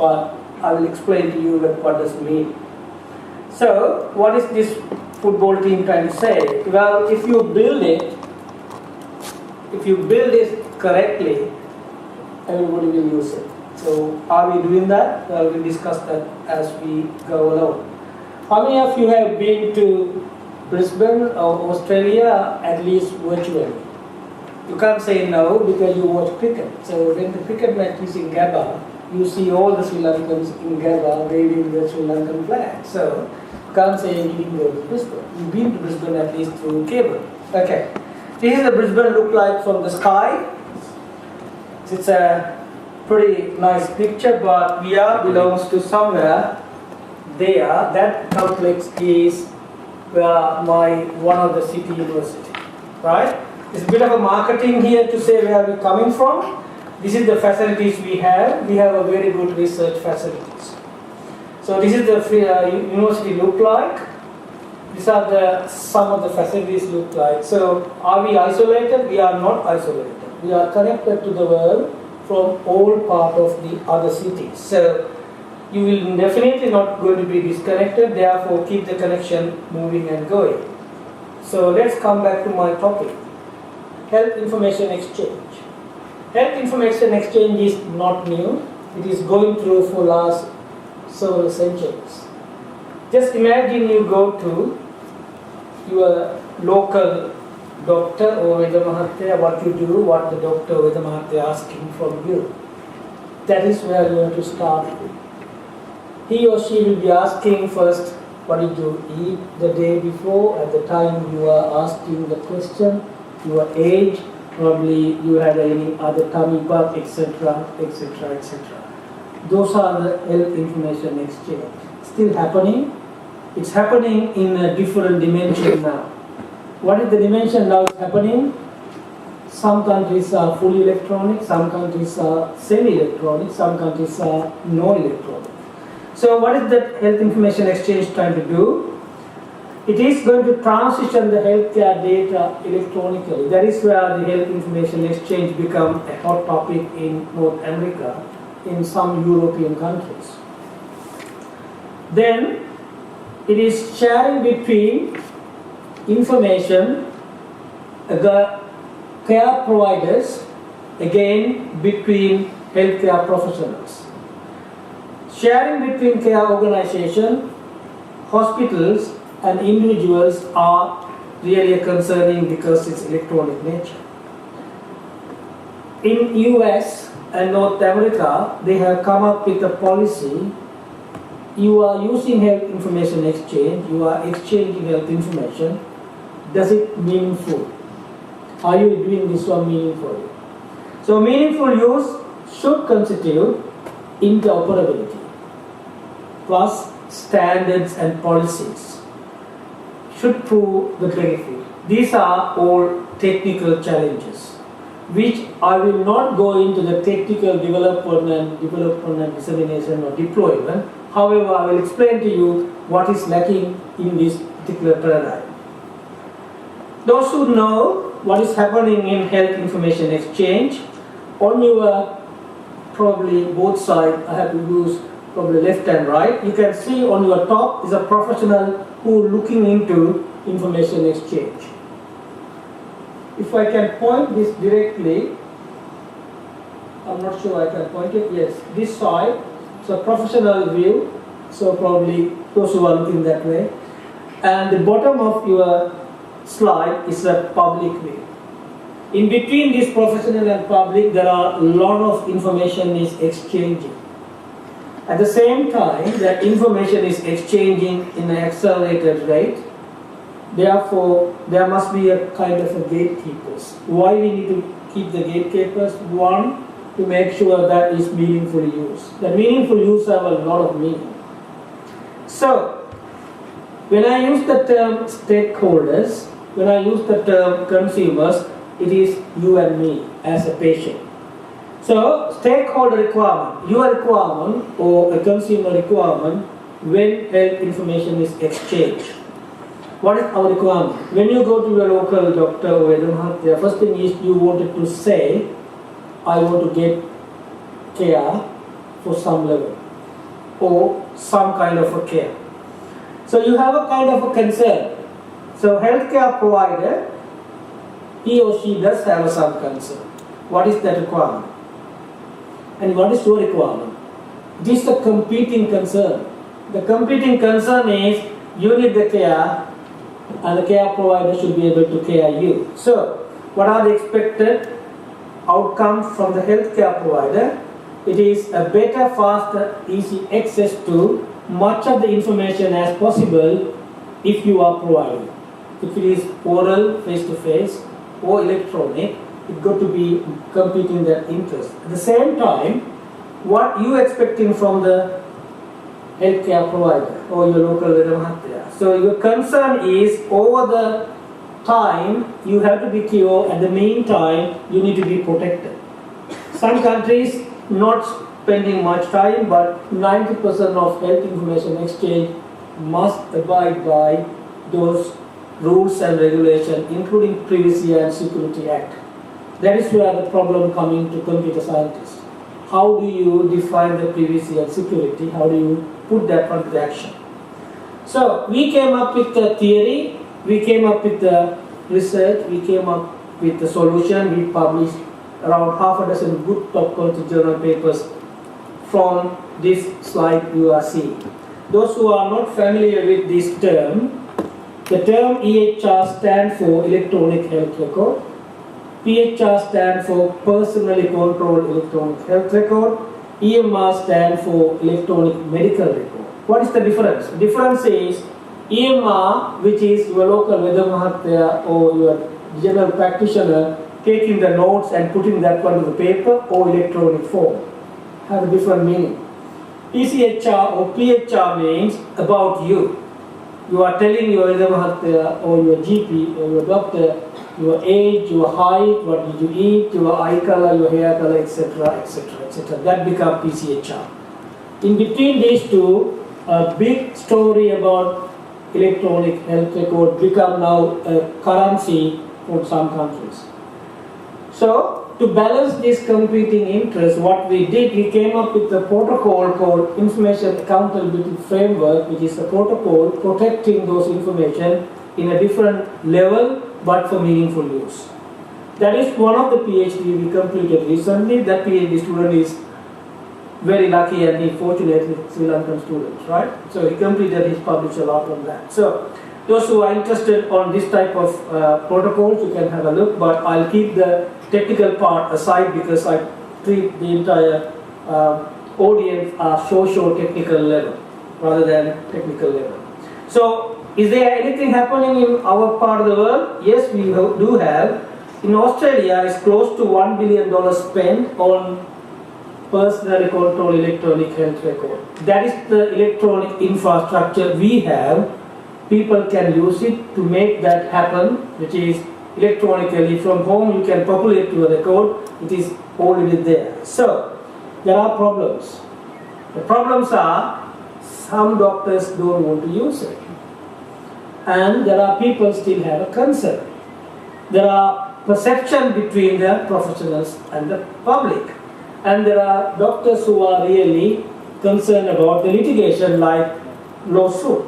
but I will explain to you what does it mean. So, what is this football team trying to say? Well, if you build it correctly, everybody will use it. So, are we doing that? Well, we'll discuss that as we go along. How many of you have been to Brisbane or Australia, at least virtually? You can't say no because you watch cricket. So when the cricket match is in Gabba, you see all the Sri Lankans in Gabba waving the Sri Lankan flag. So you can't say you didn't go to Brisbane. You've been to Brisbane at least through cable. Okay. This is the Brisbane look like from the sky. It's a pretty nice picture, but VR belongs to somewhere there. That complex is one of the city university, right? There's a bit of a marketing here to say where we're coming from. This is the facilities we have. We have a very good research facilities. So this is the university look like. These are some of the facilities look like. So are we isolated? We are not isolated. We are connected to the world from all part of the other cities. So you will definitely not going to be disconnected. Therefore, keep the connection moving and going. So let's come back to my topic. Health information exchange. Health information exchange is not new. It is going through for last several centuries. Just imagine you go to your local doctor or Veda Mahatya, what you do, what the doctor or Veda Mahatya asking from you. That is where you have to start with. He or she will be asking first, what did you eat the day before, at the time you are asking the question, your age, probably you had any other tummy bug, etc., etc., etc. Those are the health information exchange. Still happening. It's happening in a different dimension now. What is the dimension now is happening? Some countries are fully electronic, some countries are semi-electronic, some countries are no electronic. So what is that health information exchange trying to do? It is going to transition the healthcare data electronically. That is where the health information exchange become a hot topic in North America, in some European countries. Then it is sharing between information, care providers, again between healthcare professionals. Sharing between care organizations, hospitals and individuals are really concerning because it's electronic nature. In US and North America, they have come up with a policy. You are using health information exchange, you are exchanging health information. Does it meaningful? Are you doing this one meaningfully? So meaningful use should constitute interoperability plus standards and policies should prove the benefit. These are all technical challenges, which I will not go into the technical development and dissemination or deployment. However, I will explain to you what is lacking in this particular paradigm. Those who know what is happening in health information exchange, on your probably both sides, I have to use probably left and right, you can see on your top is a professional who looking into information exchange. If I can point this directly, I'm not sure I can point it, yes, this side, so professional view, so probably those who are looking that way, and the bottom of your slide is a public view. In between this professional and public, there are a lot of information is exchanging. At the same time, that information is exchanging in an accelerated rate. Therefore, there must be a kind of a gatekeepers. Why we need to keep the gatekeepers? One, to make sure that is meaningful use. The meaningful use have a lot of meaning. So, when I use the term stakeholders, when I use the term consumers, it is you and me as a patient. So, stakeholder requirement, your requirement or a consumer requirement when health information is exchanged. What is our requirement? When you go to your local doctor or the first thing is you wanted to say, I want to get care for some level. or some kind of a care. So you have a kind of a concern. So healthcare provider, he or she does have some concern. What is that requirement? And what is your requirement? It is a competing concern. The competing concern is you need the care and the care provider should be able to care you. So what are the expected outcomes from the healthcare provider? It is a better, faster, easy access to much of the information as possible if you are providing. If it is oral, face-to-face, or electronic, it's got to be competing that interest. At the same time, what you expecting from the healthcare provider or your local Vedamahatya. So your concern is over the time you have to be cured, at the meantime you need to be protected. Some countries not spending much time, but 90% of health information exchange must abide by those rules and regulations, including Privacy and Security Act. That is where the problem coming to computer scientists. How do you define the privacy and security? How do you put that onto the action? So we came up with the theory, we came up with the research, we came up with the solution. We published around half a dozen good top quality journal papers from this slide you are seeing. Those who are not familiar with this term, the term EHR stands for Electronic Health Record. PHR stands for Personally Controlled Electronic Health Record. EMR stands for Electronic Medical Record. What is the difference? The difference is EMR, which is your local Vedamahatya or your general practitioner taking the notes and putting that one to the paper or electronic form, have a different meaning. PCHR or PHR means about you. You are telling your Vedamahatya or your GP or your doctor your age, your height, what did you eat, your eye color, your hair color, etc., etc., etc. That becomes PCHR. In between these two, a big story about electronic health record become now a currency for some countries. So, to balance this competing interests, what we did, we came up with a protocol called Information Accountability Framework, which is a protocol protecting those information in a different level but for meaningful use. That is one of the PhD we completed recently. That PhD student is very lucky and he fortunately Sri Lankan student, right? So he completed his published a lot on that. So those who are interested on this type of protocols, you can have a look, but I'll keep the technical part aside because I treat the entire audience at socio-technical level rather than technical level. So is there anything happening in our part of the world? Yes, we do have. In Australia, it's close to $1 billion spent on personally controlled electronic health record. That is the electronic infrastructure we have. People can use it to make that happen, which is electronically from home you can populate your record. It is already there. So, there are problems. The problems are some doctors don't want to use it. And there are people still have a concern. There are perception between the professionals and the public. And there are doctors who are really concerned about the litigation like lawsuit.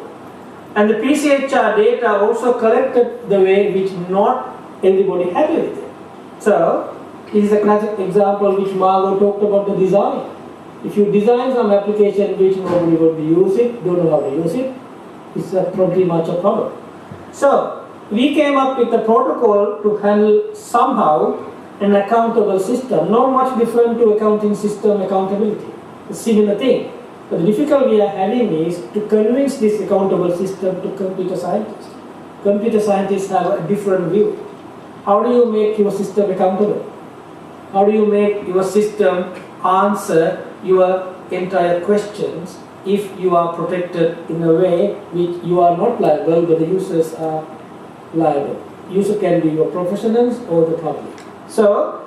And the PCHR data also collected the way which not everybody happy with it. So, this is a classic example which Margot talked about the design. If you design some application which nobody would use it, don't know how to use it, it's pretty much a problem. So, we came up with a protocol to handle somehow an accountable system, not much different to accounting system accountability, a similar thing. But the difficulty we are having is to convince this accountable system to computer scientists. Computer scientists have a different view. How do you make your system accountable? How do you make your system answer your entire questions if you are protected in a way which you are not liable but the users are liable? User can be your professionals or the public. So,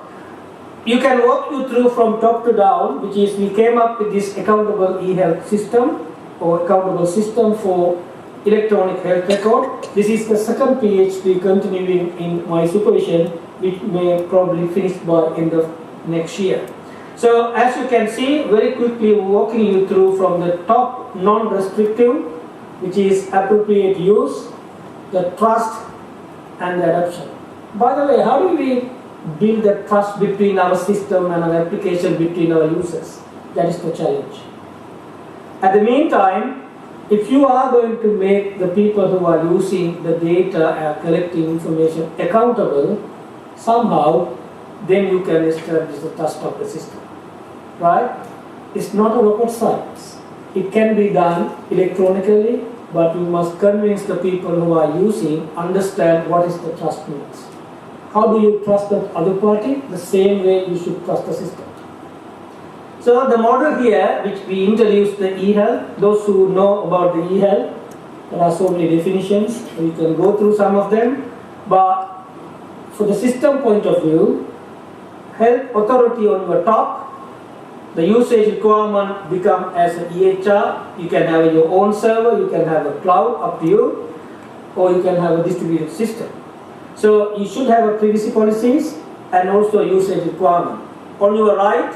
you can walk you through from top to down, which is we came up with this accountable e-health system or accountable system for electronic health record. This is the second PhD continuing in my supervision, which may probably finish by end of next year. So as you can see, very quickly walking you through from the top, non-restrictive, which is appropriate use, the trust and the adoption. By the way, how do we build the trust between our system and our application between our users? That is the challenge. At the meantime, if you are going to make the people who are using the data and collecting information accountable, somehow, then you can establish the trust of the system. Right? It's not a rocket science. It can be done electronically, but you must convince the people who are using, understand what is the trust means. How do you trust the other party? The same way you should trust the system. So the model here, which we introduced the e-health, those who know about the e-health, there are so many definitions, we can go through some of them, but for the system point of view, health authority on your top, the usage requirement become as an EHR, you can have your own server, you can have a cloud, up to you, or you can have a distributed system. So you should have a privacy policies and also usage requirement. On your right,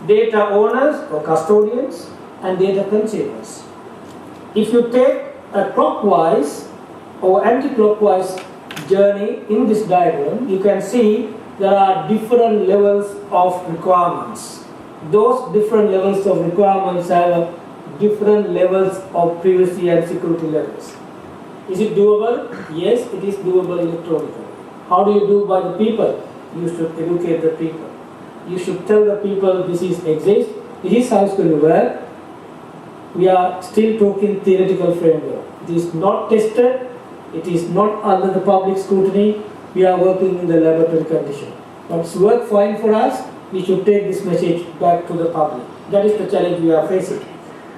data owners or custodians and data consumers. If you take a clockwise or anti-clockwise journey in this diagram, you can see there are different levels of requirements. Those different levels of requirements have different levels of privacy and security levels. Is it doable? Yes, it is doable electronically. How do you do by the people? You should educate the people. You should tell the people this exists, this is how it's going to work. We are still talking theoretical framework. It is not tested, it is not under the public scrutiny. We are working in the laboratory condition. But it's worked fine for us. We should take this message back to the public. That is the challenge we are facing.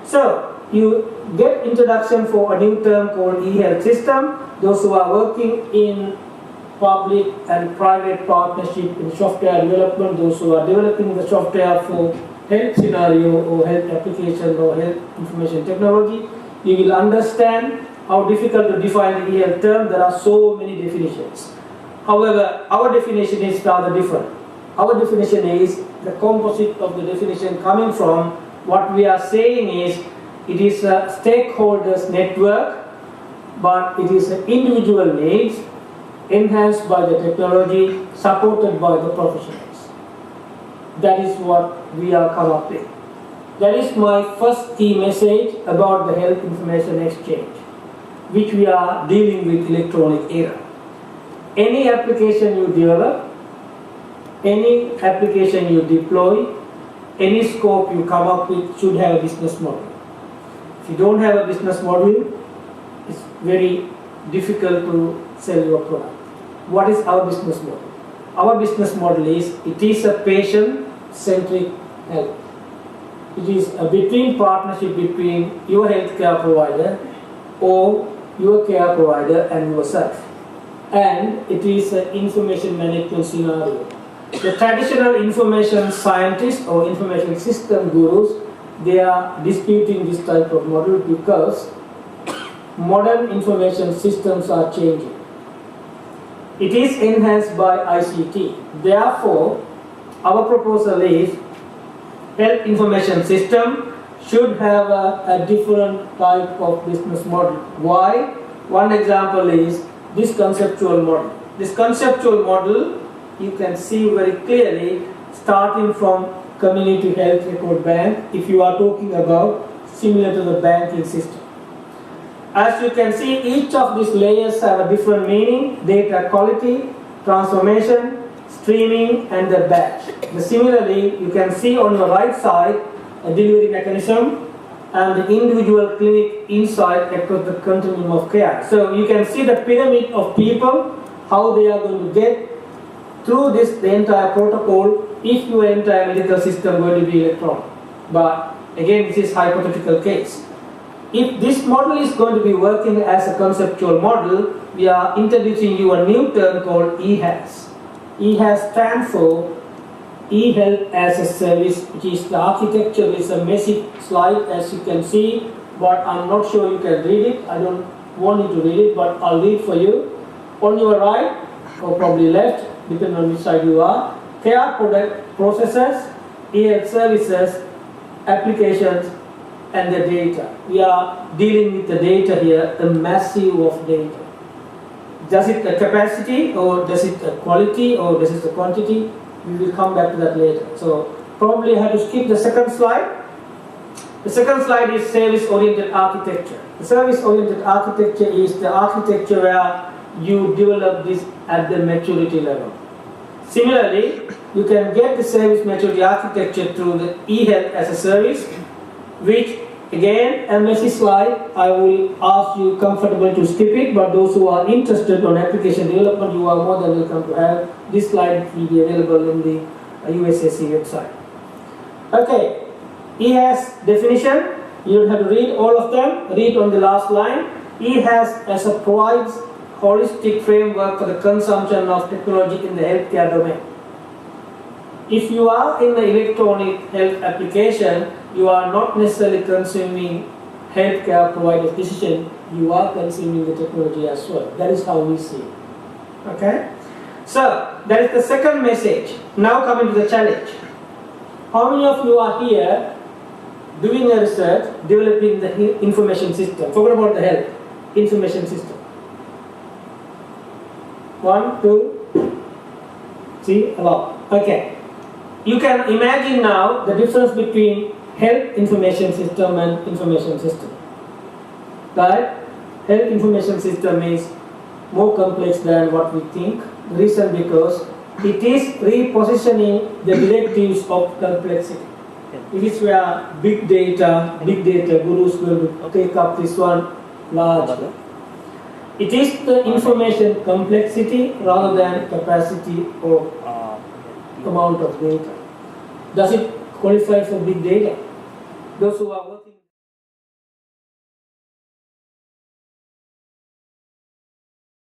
So, you get introduction for a new term called e-health system. Those who are working in public and private partnership in software development, those who are developing the software for health scenario or health application or health information technology, you will understand how difficult to define the e-health term. There are so many definitions. However, our definition is rather different. Our definition is the composite of the definition coming from what we are saying is it is a stakeholders network, but it is an individual needs enhanced by the technology, supported by the professionals. That is what we are come up with. That is my first key message about the health information exchange, which we are dealing with electronic era. Any application you develop, any application you deploy, any scope you come up with should have a business model. If you don't have a business model, it's very difficult to sell your product. What is our business model? Our business model is, it is a patient-centric health. It is a partnership between your healthcare provider or your care provider and yourself. And it is an information management scenario. The traditional information scientists or information system gurus, they are disputing this type of model because modern information systems are changing. It is enhanced by ICT. Therefore, our proposal is health information system should have a different type of business model. Why? One example is this conceptual model. This conceptual model you can see very clearly starting from community health record bank if you are talking about similar to the banking system. As you can see, each of these layers have a different meaning: data quality, transformation, streaming, and the batch. Similarly, you can see on the right side a delivery mechanism and the individual clinic inside across the continuum of care. So you can see the pyramid of people, how they are going to get through the entire protocol if your entire medical system going to be electronic. But again, this is hypothetical case. If this model is going to be working as a conceptual model, we are introducing you a new term called eHealth. eHealth stands for eHealth as a service, which is the architecture is a messy slide as you can see, but I'm not sure you can read it. I don't want you to read it, but I'll read for you. On your right, or probably left, depending on which side you are, care product processes, e-health services, applications, and the data. We are dealing with the data here, a massive of data. Does it a capacity, or does it a quality, or does it a quantity? We will come back to that later. So probably I have to skip the second slide. The second slide is service-oriented architecture. The service-oriented architecture is the architecture where you develop this at the maturity level. Similarly, you can get the service maturity architecture through the e-health as a service, which again, a messy slide. I will ask you comfortable to skip it, but those who are interested on application development, you are more than welcome to have this slide. Will be available in the USSC website. Okay, e-has definition. You don't have to read all of them. Read on the last line. E-has as a provides holistic framework for the consumption of technology in the healthcare domain. If you are in the electronic health application, you are not necessarily consuming healthcare provider decision, you are consuming the technology as well. That is how we see it. Okay? So, that is the second message. Now coming to the challenge. How many of you are here doing a research, developing the information system? Forget about the health. Information system. 1, 2, see, a lot. Okay. You can imagine now the difference between health information system and information system. Right? Health information system is more complex than what we think. The reason because it is repositioning the directives of complexity. If it's where big data gurus will take up this one large. It is the information complexity rather than capacity or amount of data. Does it qualify for big data? Those who are working